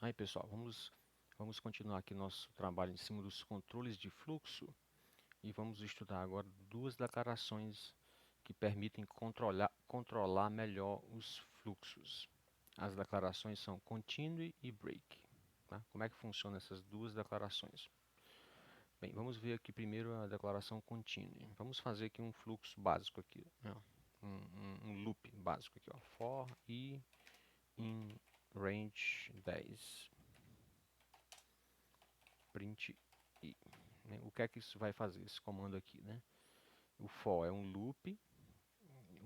Aí, pessoal, vamos continuar aqui nosso trabalho em cima dos controles de fluxo e vamos estudar agora duas declarações que permitem controlar melhor os fluxos. As declarações são continue e break. Tá? Como é que funcionam essas duas declarações? Bem, vamos ver aqui primeiro a declaração continue. Vamos fazer aqui um fluxo básico aqui, né? um loop básico aqui, ó. For i in range 10 print i. Né? O que é que isso vai fazer, esse comando aqui, né? O for é um loop,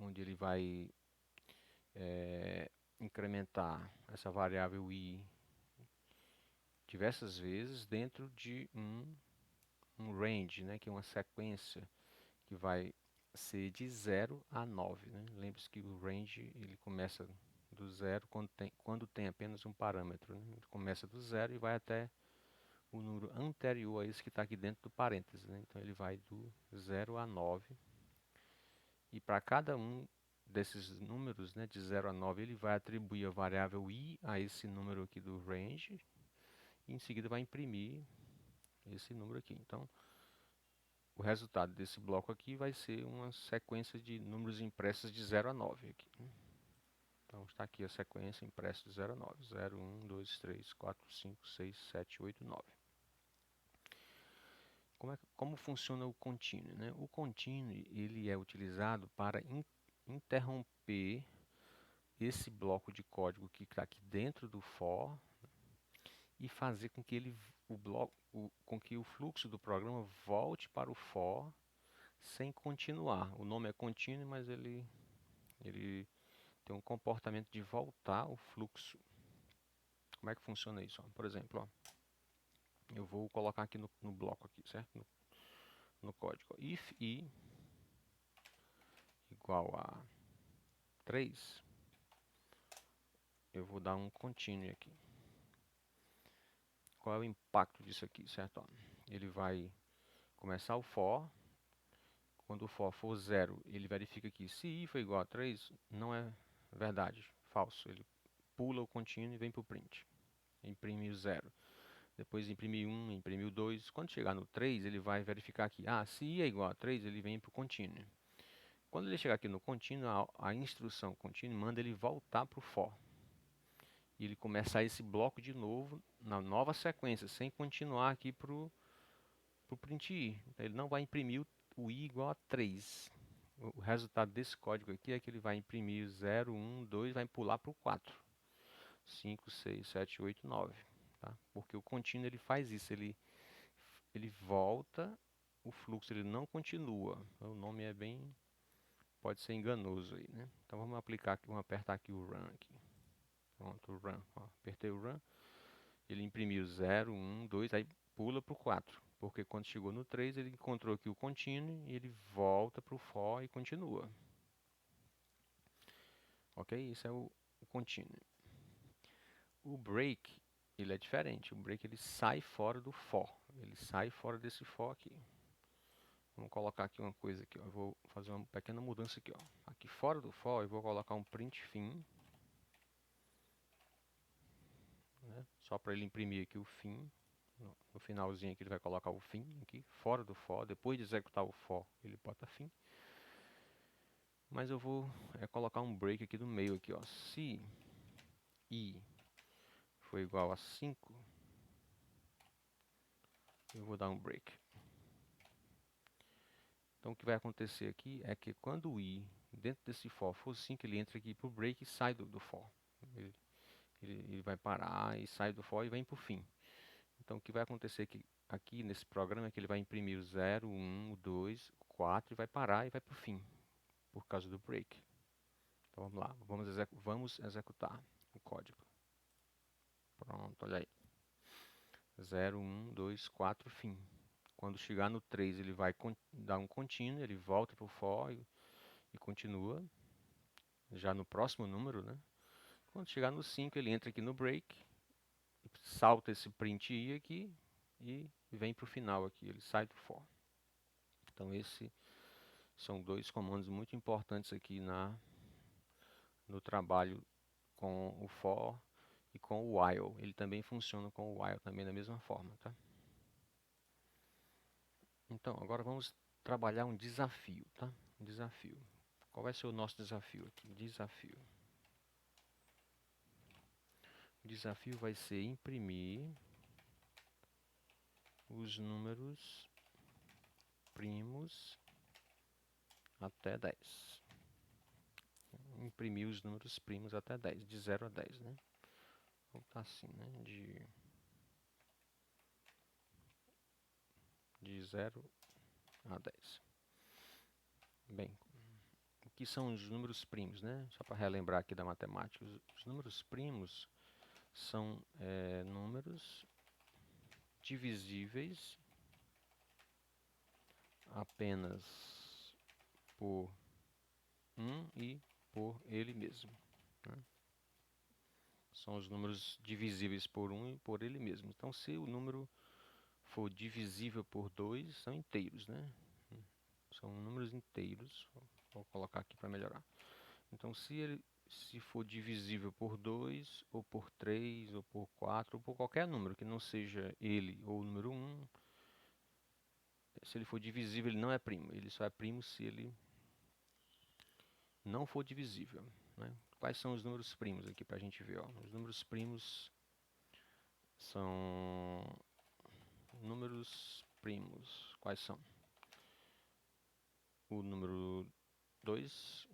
onde ele vai incrementar essa variável i diversas vezes dentro de um range, né? Que é uma sequência que vai ser de 0 a 9. Né? Lembre-se que o range ele começa do zero quando tem apenas um parâmetro. Né? Ele começa do zero e vai até o número anterior a esse que está aqui dentro do parênteses. Né? Então ele vai do 0 a 9. E para cada um desses números, né, de 0 a 9, ele vai atribuir a variável i a esse número aqui do range. E em seguida vai imprimir esse número aqui. Então, o resultado desse bloco aqui vai ser uma sequência de números impressos de 0 a 9 aqui, né? Então está aqui a sequência impressa de 0 a 9. 0, 1, 2, 3, 4, 5, 6, 7, 8, 9. Como funciona o continue, né? O continue ele é utilizado para interromper esse bloco de código que está aqui dentro do for e fazer com que com que o fluxo do programa volte para o for sem continuar. O nome é continue, mas ele tem um comportamento de voltar o fluxo. Como é que funciona isso? Ó? Por exemplo, ó, eu vou colocar aqui no bloco aqui, certo? No código. If i igual a 3, eu vou dar um continue aqui. Qual é o impacto disso aqui, certo? Ó, ele vai começar o for. Quando o for 0, ele verifica que se i for igual a 3, não é verdade, falso. Ele pula o continue e vem para o print. Imprime o 0. Depois imprime 1, imprime o 2. Quando chegar no 3, ele vai verificar que, se i é igual a 3, ele vem para o continue. Quando ele chegar aqui no continue, a instrução continue manda ele voltar para o for. E ele começar esse bloco de novo, na nova sequência, sem continuar aqui para o print i. Então, ele não vai imprimir o i igual a 3. O resultado desse código aqui é que ele vai imprimir 0, 1, 2, vai pular para o 4. 5, 6, 7, 8, 9. Tá? Porque o contínuo ele faz isso, ele volta o fluxo, ele não continua. O nome é bem, pode ser enganoso aí, né? Então vamos aplicar aqui, vamos apertar aqui o run aqui. Pronto, o run. Ó, apertei o run, ele imprimiu 0, 1, 2, aí pula para o 4. Porque quando chegou no 3, ele encontrou aqui o contínuo e ele volta para o for e continua. Ok? Isso é o contínuo. O break, ele é diferente. O break ele sai fora do for. Ele sai fora desse for aqui. Vamos colocar aqui uma coisa aqui, ó. Eu vou fazer uma pequena mudança aqui, ó. Aqui fora do for eu vou colocar um print fim, né? Só para ele imprimir aqui o fim. No finalzinho aqui ele vai colocar o fim aqui, fora do for. Depois de executar o for, ele bota fim. Mas eu vou colocar um break aqui no meio aqui, ó. Se i for igual a 5, eu vou dar um break. Então o que vai acontecer aqui é que quando o i dentro desse for for 5, ele entra aqui para o break e sai do for. Ele, ele vai parar e sai do for e vem para o fim. Então o que vai acontecer aqui nesse programa é que ele vai imprimir o 0, 1, o 2, o 4 e vai parar e vai para o fim, por causa do break. Então vamos lá, vamos executar o código. Pronto, olha aí. 0, 1, 2, 4, fim. Quando chegar no 3, ele vai dar um contínuo, ele volta para o for e continua. Já no próximo número, né? Quando chegar no 5, ele entra aqui no break, salta esse print i aqui e vem para o final aqui, ele sai do for. Então esses são dois comandos muito importantes aqui no trabalho com o for e com o while. Ele também funciona com o while, também da mesma forma, tá? Então, agora vamos trabalhar um desafio, tá? Um desafio. Qual vai ser o nosso desafio aqui? Desafio. O desafio vai ser imprimir os números primos até 10. Imprimir os números primos até 10, de 0 a 10, né? Vou botar assim, né? De 0 a 10. Bem, o que são os números primos, né? Só para relembrar aqui da matemática. Os números primos são números divisíveis apenas por e por ele mesmo, né? São os números divisíveis por e por ele mesmo. Então, se o número for divisível por 2, são inteiros, né? São números inteiros. Vou colocar aqui para melhorar. Então, se for divisível por 2, ou por 3, ou por 4, ou por qualquer número que não seja ele ou o número 1, se ele for divisível, ele não é primo. Ele só é primo se ele não for divisível, né? Quais são os números primos aqui para a gente ver? Ó? Os números primos são números primos. Quais são? O número 2,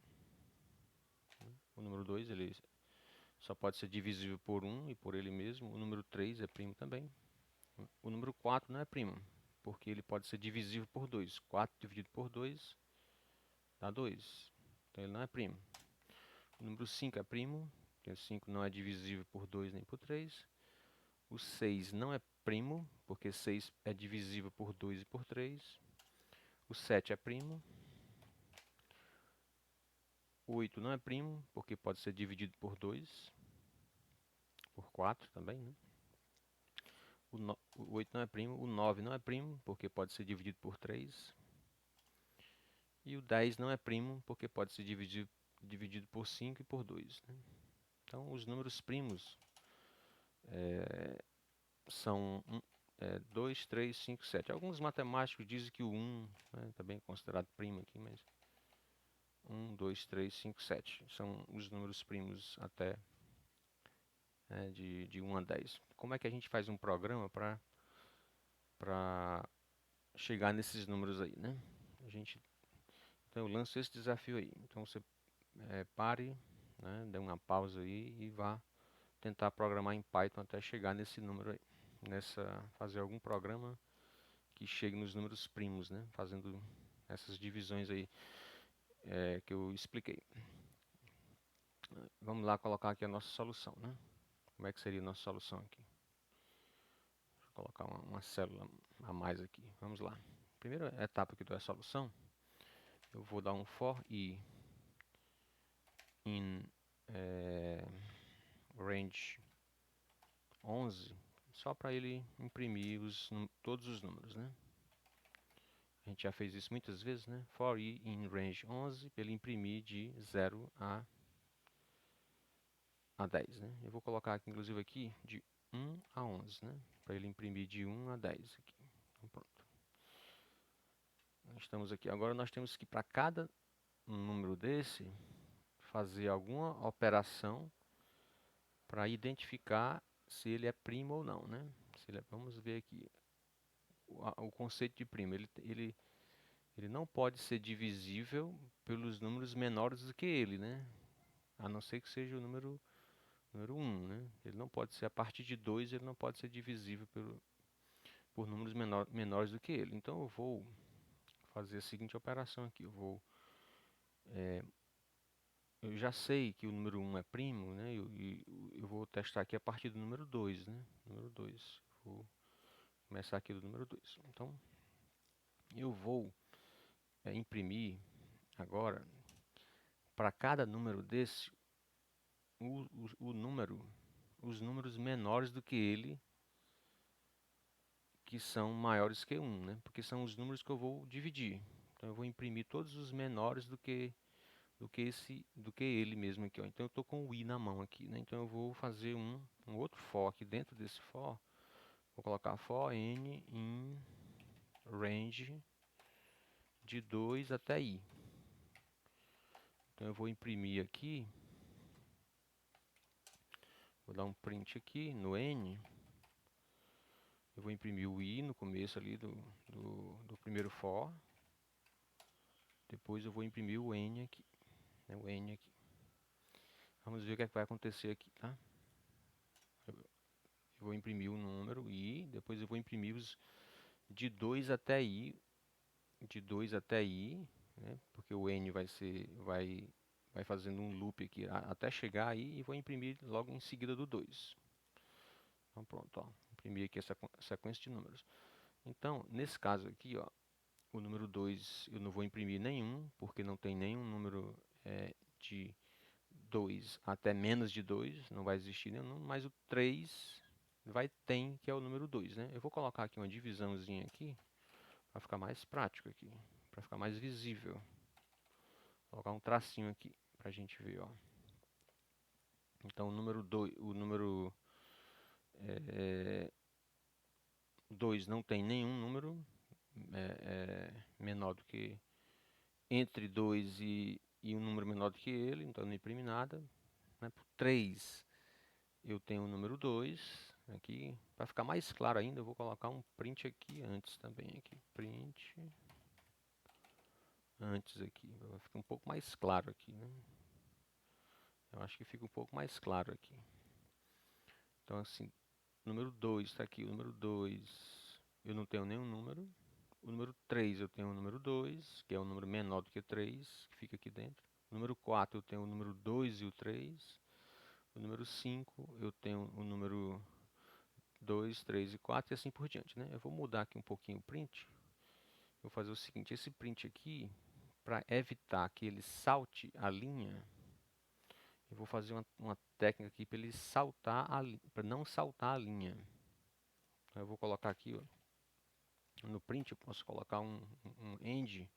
o número 2 ele só pode ser divisível por 1 e por ele mesmo. O número 3 é primo também. O número 4 não é primo, porque ele pode ser divisível por 2. 4 dividido por 2 dá 2. Então ele não é primo. O número 5 é primo, porque o 5 não é divisível por 2 nem por 3. O 6 não é primo, porque 6 é divisível por 2 e por 3. O 7 é primo. O 8 não é primo, porque pode ser dividido por 2, por 4 também, né? O 8 não é primo. O 9 não é primo, porque pode ser dividido por 3. E o 10 não é primo, porque pode ser dividido por 5 e por 2, né? Então, os números primos são 2, 3, 5, 7. Alguns matemáticos dizem que o 1, né, também é considerado primo aqui, mas 1, 2, 3, 5, 7 são os números primos até de 1 a 10. Como é que a gente faz um programa para chegar nesses números aí, né? Então eu lanço esse desafio aí. Então você pare, né, dê uma pausa aí e vá tentar programar em Python até chegar nesse número aí. Fazer algum programa que chegue nos números primos, né? Fazendo essas divisões aí que eu expliquei. Vamos lá colocar aqui a nossa solução, né? Como é que seria a nossa solução aqui? Vou colocar uma célula a mais aqui. Vamos lá. Primeira etapa aqui da solução, eu vou dar um for i in range 11, só para ele imprimir todos os números, né? A gente já fez isso muitas vezes, né? For i in range 11, para ele imprimir de 0 a 10, né? Eu vou colocar aqui, inclusive aqui, de 1 a 11, né? Para ele imprimir de 1 a 10 aqui. Então, pronto. Estamos aqui. Agora nós temos que, para cada número desse, fazer alguma operação para identificar se ele é primo ou não, né? Vamos ver aqui. O conceito de primo, ele não pode ser divisível pelos números menores do que ele, né? A não ser que seja o número 1, né? Ele não pode ser, a partir de 2, ele não pode ser divisível por números menores do que ele. Então eu vou fazer a seguinte operação aqui. Eu já sei que o número 1 é primo, né? Eu vou testar aqui a partir do número 2, né? Número 2. Vou começar aqui do número 2. Então, eu vou imprimir agora, para cada número desse, os números menores do que ele, que são maiores que 1, né? Porque são os números que eu vou dividir. Então, eu vou imprimir todos os menores do que do que ele mesmo aqui, ó. Então eu estou com o i na mão aqui, né? Então eu vou fazer um outro for aqui dentro desse for. Vou colocar for n em range de 2 até i. Então eu vou imprimir aqui, vou dar um print aqui no n. Eu vou imprimir o i no começo ali do primeiro for. Depois eu vou imprimir o n aqui, né? O n aqui. Vamos ver o que é que vai acontecer aqui, tá? Eu vou imprimir o número i, depois eu vou imprimir os de 2 até i, de 2 até i, né? Porque o n vai fazendo um loop aqui até chegar aí e vou imprimir logo em seguida do 2. Então pronto, ó, imprimi aqui essa sequência de números. Então, nesse caso aqui, ó, o número 2 eu não vou imprimir nenhum, porque não tem nenhum número de 2 até menos de 2, não vai existir nenhum, mas o 3 tem, que é o número 2, né? Eu vou colocar aqui uma divisãozinha aqui, para ficar mais prático aqui, para ficar mais visível. Vou colocar um tracinho aqui, para a gente ver, ó. Então o número 2 não tem nenhum número menor do que entre 2 e um número menor do que ele, então não imprime nada. Né? Por 3 eu tenho o número 2 aqui. Para ficar mais claro ainda, eu vou colocar um print aqui antes também. Aqui. Print antes aqui. Vai ficar um pouco mais claro aqui. Né? Eu acho que fica um pouco mais claro aqui. Então assim, o número 2 está aqui. O número 2 eu não tenho nenhum número. O número 3 eu tenho o número 2, que é um número menor do que 3, que fica aqui dentro. O número 4 eu tenho o número 2 e o 3. O número 5 eu tenho o número 2, 3 e 4 e assim por diante, né? Eu vou mudar aqui um pouquinho o print. Vou fazer o seguinte, esse print aqui, para evitar que ele salte a linha, eu vou fazer uma técnica aqui para ele saltar para não saltar a linha. Então, eu vou colocar aqui, ó, no print eu posso colocar um end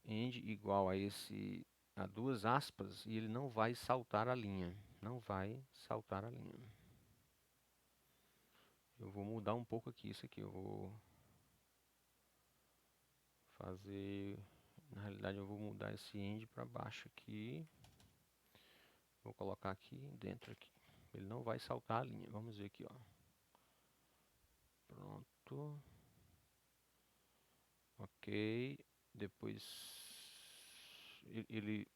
igual a duas aspas e ele não vai saltar a linha. Não vai saltar a linha. Eu vou mudar um pouco aqui isso aqui. Eu vou fazer... Na realidade eu vou mudar esse end para baixo aqui. Vou colocar aqui dentro aqui. Ele não vai saltar a linha. Vamos ver aqui, ó. Pronto. Ok. Depois ele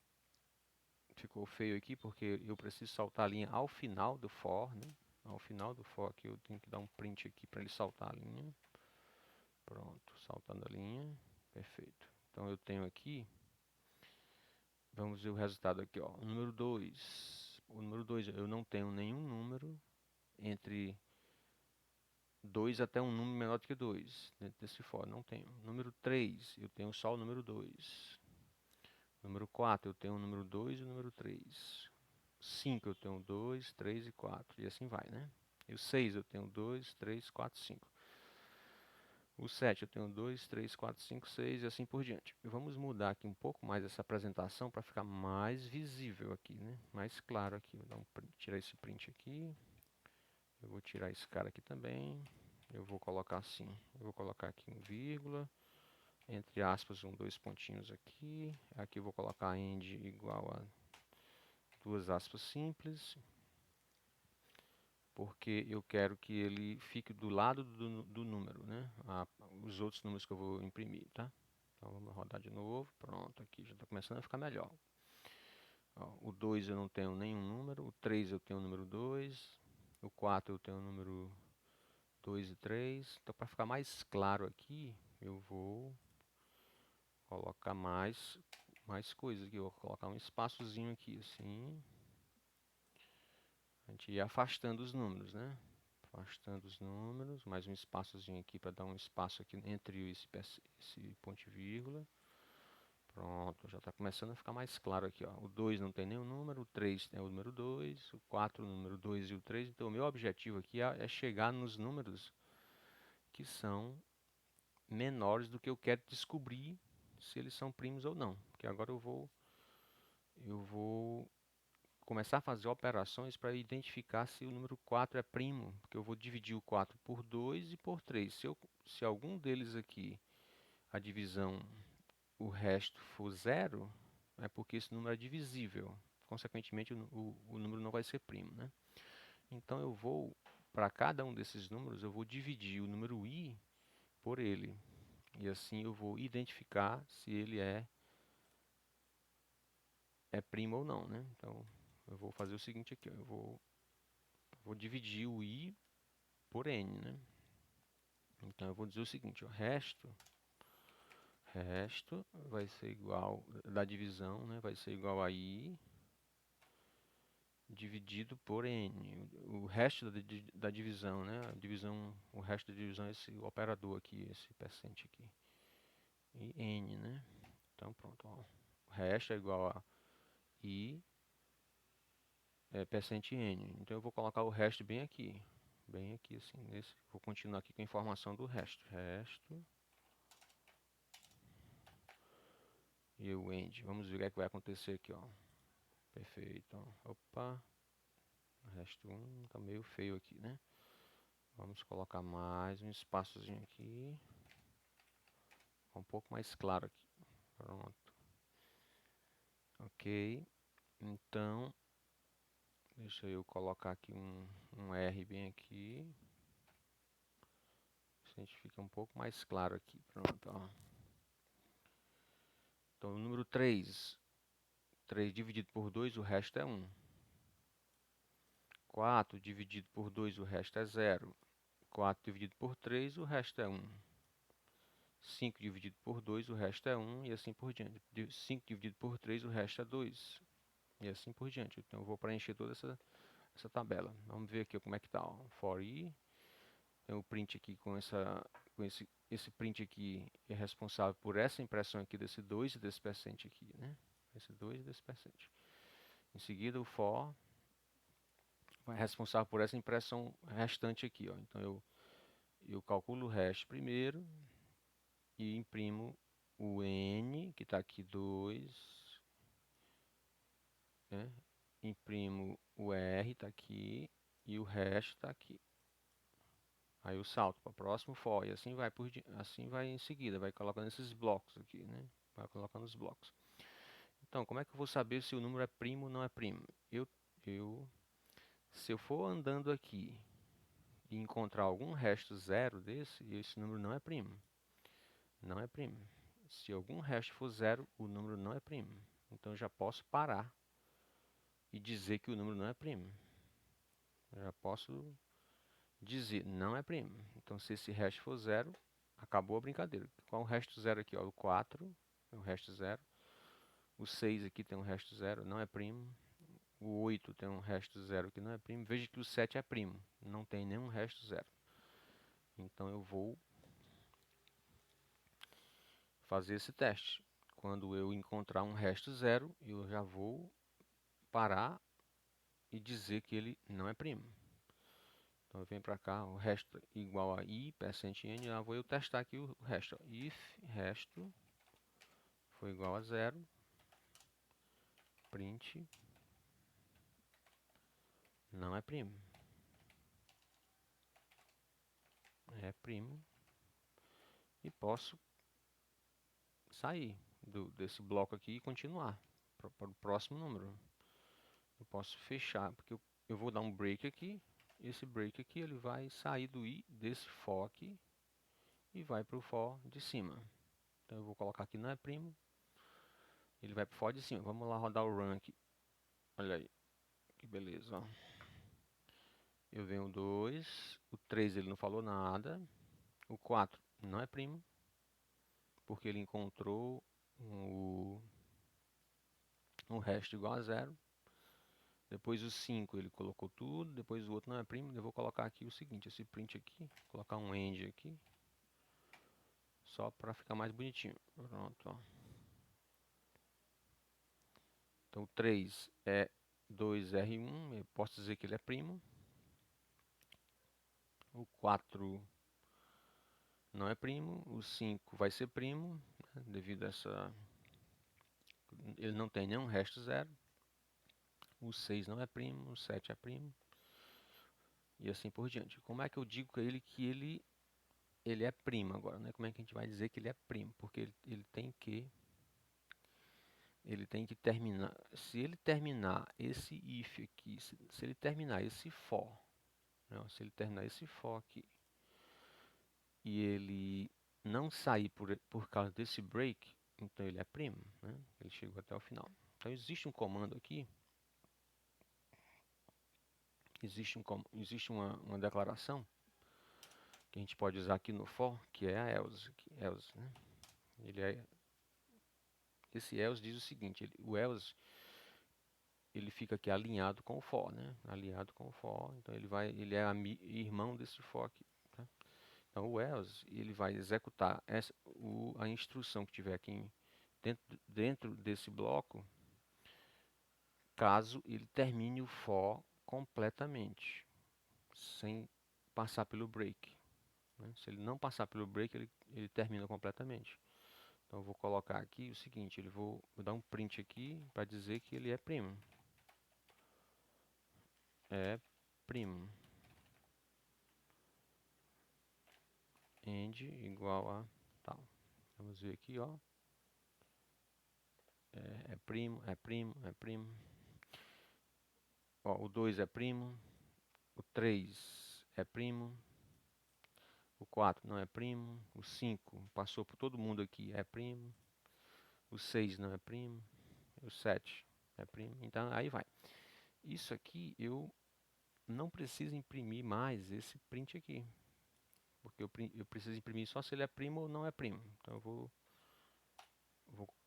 ficou feio aqui porque eu preciso saltar a linha ao final do for, né? Ao final do for aqui eu tenho que dar um print aqui para ele saltar a linha. Pronto, saltando a linha. Perfeito. Então eu tenho aqui, vamos ver o resultado aqui, ó. O número 2. O número 2, eu não tenho nenhum número entre 2 até um número menor do que 2. Dentro desse for, não tenho. Número 3, eu tenho só o número 2. Número 4, eu tenho o número 2 e o número 3. 5 eu tenho 2, 3 e 4. E assim vai, né? E o 6 eu tenho 2, 3, 4, 5. O 7 eu tenho 2, 3, 4, 5, 6 e assim por diante. E vamos mudar aqui um pouco mais essa apresentação para ficar mais visível aqui, né? Mais claro aqui. Vou dar um print, tirar esse print aqui. Eu vou tirar esse cara aqui também. Eu vou colocar assim. Eu vou colocar aqui um vírgula. Entre aspas, dois pontinhos aqui. Aqui eu vou colocar end igual a duas aspas simples. Porque eu quero que ele fique do lado do número, né? Os outros números que eu vou imprimir, tá? Então vamos rodar de novo. Pronto, aqui já está começando a ficar melhor. Ó, o 2 eu não tenho nenhum número. O 3 eu tenho o número 2. O 4 eu tenho o número 2 e 3. Então, para ficar mais claro aqui, eu vou colocar mais coisas aqui. Eu vou colocar um espaçozinho aqui, assim. A gente ia afastando os números, né? Afastando os números. Mais um espaçozinho aqui para dar um espaço aqui entre esse ponto e vírgula. Pronto, já está começando a ficar mais claro aqui, ó. O 2 não tem nenhum número, o 3 tem o número 2, o 4 o número 2 e o 3. Então, o meu objetivo aqui é chegar nos números que são menores do que eu quero descobrir se eles são primos ou não. Porque agora eu vou eu vou começar a fazer operações para identificar se o número 4 é primo, porque eu vou dividir o 4 por 2 e por 3. Se algum deles aqui, a divisão, o resto for zero, é porque esse número é divisível. Consequentemente, o número não vai ser primo, né? Então eu vou, para cada um desses números, eu vou dividir o número i por ele. E assim eu vou identificar se ele é primo ou não, né? Então eu vou fazer o seguinte aqui, ó, eu vou dividir o i por n, né? Então eu vou dizer o seguinte, ó, resto vai ser igual, da divisão, né? Vai ser igual a i dividido por n. O resto da divisão, né? A divisão, o resto da divisão é esse operador aqui, esse percente aqui. E n, né? Então pronto, ó. O resto é igual a i percente n. Então eu vou colocar o resto bem aqui. Bem aqui assim, nesse. Vou continuar aqui com a informação do resto. Resto e o end. Vamos ver o que é que vai acontecer aqui, ó. Perfeito, ó. Opa. Resto 1 tá meio feio aqui, né? Vamos colocar mais um espaçozinho aqui. Um pouco mais claro aqui. Pronto. Ok. Então, deixa eu colocar aqui um R bem aqui. A gente fica um pouco mais claro aqui. Pronto, ó. Então, o número 3. 3 dividido por 2, o resto é 1. 4 dividido por 2, o resto é 0. 4 dividido por 3, o resto é 1. 5 dividido por 2, o resto é 1, e assim por diante. 5 dividido por 3, o resto é 2. E assim por diante. Então eu vou preencher toda essa tabela. Vamos ver aqui como é que está. For i. Tem o print aqui esse print aqui é responsável por essa impressão aqui desse 2 e desse percente aqui, né? Esse 2 e desse percente. Em seguida o for vai responsável por essa impressão restante aqui, ó. Então eu calculo o resto primeiro e imprimo o n, que está aqui 2, né? Imprimo o r, está aqui, e o resto está aqui. Aí eu salto para o próximo for, e assim vai, assim vai em seguida, vai colocando esses blocos aqui, né? Vai colocando os blocos. Então, como é que eu vou saber se o número é primo ou não é primo? Se eu for andando aqui e encontrar algum resto zero desse, esse número não é primo. Não é primo. Se algum resto for zero, o número não é primo. Então eu já posso parar e dizer que o número não é primo. Eu já posso dizer não é primo. Então se esse resto for zero, acabou a brincadeira. Qual é o resto zero aqui? Ó, o 4 é um resto zero. O 6 aqui tem um resto zero, não é primo. O 8 tem um resto zero que não é primo. Veja que o 7 é primo, não tem nenhum resto zero. Então eu vou fazer esse teste. Quando eu encontrar um resto zero, eu já vou parar e dizer que ele não é primo. Então eu venho para cá, o resto igual a i, percente n, já vou eu testar aqui o resto. Ó. If resto foi igual a zero, print não é primo. É primo. E posso sair desse bloco aqui e continuar para o próximo número. Eu posso fechar, porque eu vou dar um break aqui. Esse break aqui ele vai sair do i desse for aqui e vai para o for de cima. Então eu vou colocar aqui não é primo. Ele vai para o for de cima. Vamos lá rodar o run aqui. Olha aí, que beleza. Ó. Eu venho o 2, o 3 ele não falou nada. O 4 não é primo, porque ele encontrou um resto igual a zero. Depois o 5 ele colocou tudo, depois o outro não é primo. Eu vou colocar aqui o seguinte, esse print aqui, colocar um end aqui, só para ficar mais bonitinho. Pronto, ó. Então o 3 é 2R1, eu posso dizer que ele é primo. O 4 não é primo, o 5 vai ser primo, né, devido a Ele não tem nenhum resto zero. O 6 não é primo, o 7 é primo. E assim por diante. Como é que eu digo com ele que ele é primo agora, né? Como é que a gente vai dizer que ele é primo? Porque ele tem que terminar. Se ele terminar esse if aqui, se ele terminar esse for, né? Se ele terminar esse for aqui e ele não sair por causa desse break, então ele é primo, né? Ele chegou até o final. Então existe um comando aqui, existe uma declaração que a gente pode usar aqui no for, que é a else, else, né? Esse else diz o seguinte, o else ele fica aqui alinhado com o for, né? Alinhado com o for, então ele é irmão desse for aqui, tá? Então o else ele vai executar a instrução que tiver aqui dentro desse bloco, caso ele termine o for completamente, sem passar pelo break, né? Se ele não passar pelo break, ele termina completamente. Então eu vou colocar aqui o seguinte, vou dar um print aqui para dizer que ele é primo. É primo. End igual a tal. Vamos ver aqui, ó. É primo, é primo, é primo. Ó, o 2 é primo. O 3 é primo. O 4 não é primo. O 5 passou por todo mundo aqui, é primo. O 6 não é primo. O 7 é primo. Então aí vai. Isso aqui eu não preciso imprimir mais esse print aqui. Porque eu preciso imprimir só se ele é primo ou não é primo. Então eu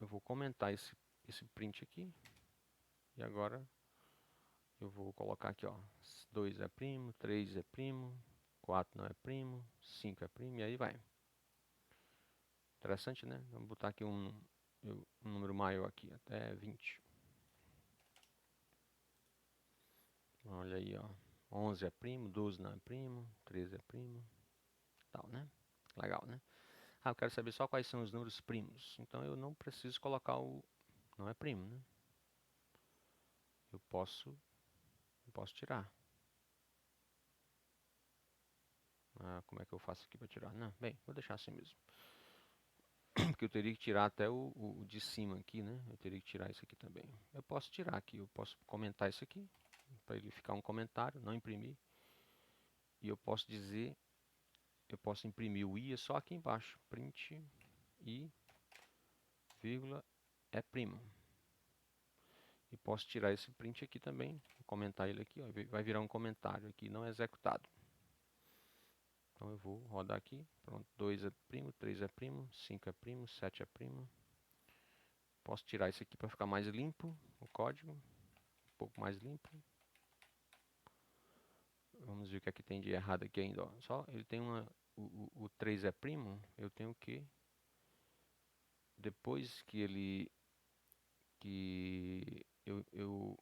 vou comentar esse print aqui. E agora eu vou colocar aqui, ó. 2 é primo, 3 é primo, 4 não é primo, 5 é primo, e aí vai. Interessante, né? Vamos botar aqui um número maior aqui, até 20. Olha aí, ó. 11 é primo, 12 não é primo, 13 é primo, tal, né? Legal, né? Ah, eu quero saber só quais são os números primos. Então eu não preciso colocar o não é primo, né? Eu posso tirar. Ah, como é que eu faço aqui para tirar? Não, bem, vou deixar assim mesmo. Porque eu teria que tirar até o de cima aqui, né? Eu teria que tirar isso aqui também. Eu posso tirar aqui, eu posso comentar isso aqui, para ele ficar um comentário, não imprimir. E eu posso dizer, eu posso imprimir o i só aqui embaixo. Print i, vírgula, é primo. E posso tirar esse print aqui também, comentar ele aqui, ó, vai virar um comentário aqui, não executado. Então eu vou rodar aqui, pronto, 2 é primo, 3 é primo, 5 é primo, 7 é primo. Posso tirar isso aqui para ficar mais limpo, o código, um pouco mais limpo. Vamos ver o que é que tem de errado aqui ainda, ó. Só ele tem o 3 é primo, eu tenho que, depois que eu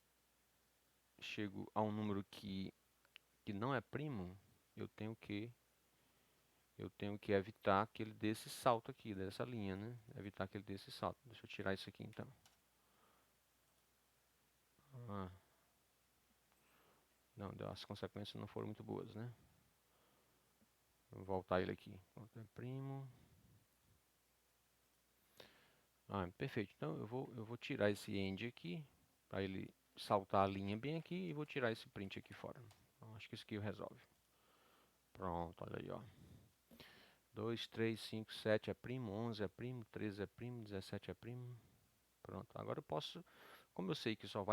chego a um número que não é primo, eu tenho que evitar que ele dê esse salto aqui, dessa linha, né? Evitar que ele dê esse salto. Deixa eu tirar isso aqui então. Ah, não, as consequências não foram muito boas, né? Vou voltar ele aqui. Pronto, é primo. Ah, perfeito. Então eu vou tirar esse end aqui, para ele saltar a linha bem aqui, e vou tirar esse print aqui fora. Então, acho que isso aqui resolve. Pronto, olha aí, ó. 2, 3, 5, 7 é primo, 11 é primo, 13 é primo, 17 é primo. Pronto, agora eu posso, como eu sei que só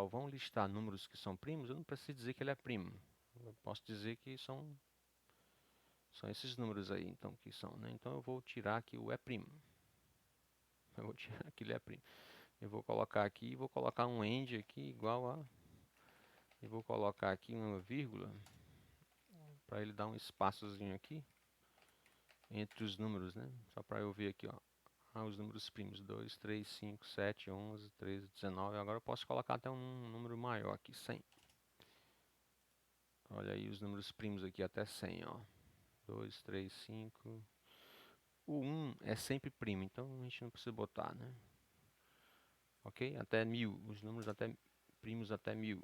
vão listar números que são primos, eu não preciso dizer que ele é primo. Eu posso dizer que são esses números aí, então, que são, né? Então eu vou tirar aqui o é primo. Eu vou tirar aqui ele é primo. Eu vou colocar aqui, vou colocar um end aqui igual a, e vou colocar aqui uma vírgula para ele dar um espaçozinho aqui entre os números, né? Só para eu ver aqui, ó. Ah, os números primos, 2, 3, 5, 7, 11, 13, 19. Agora eu posso colocar até um número maior aqui, 100. Olha aí os números primos aqui, até 100, ó. 2, 3, 5. O 1 é sempre primo, então a gente não precisa botar, né? ok? Até 1000, os números até primos até 1000.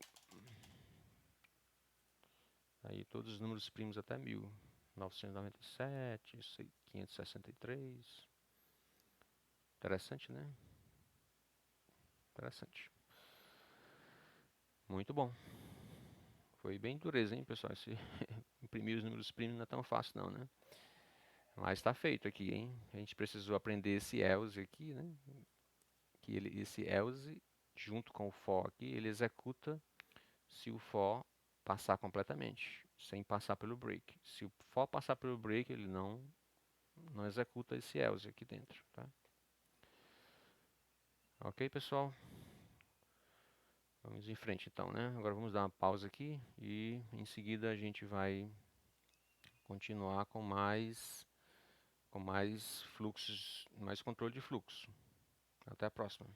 Aí todos os números primos até 1000. 997, 563. Interessante, né? Interessante. Muito bom. Foi bem dureza, hein, pessoal? Imprimir os números primos não é tão fácil não, né? Mas está feito aqui, hein? A gente precisou aprender esse else aqui, né? Esse else, junto com o for aqui, ele executa se o for passar completamente, sem passar pelo break. Se o for passar pelo break, ele não executa esse else aqui dentro, tá? Ok, pessoal? Vamos em frente então, né? Agora vamos dar uma pausa aqui e em seguida a gente vai continuar com mais fluxos, mais controle de fluxo. Até a próxima.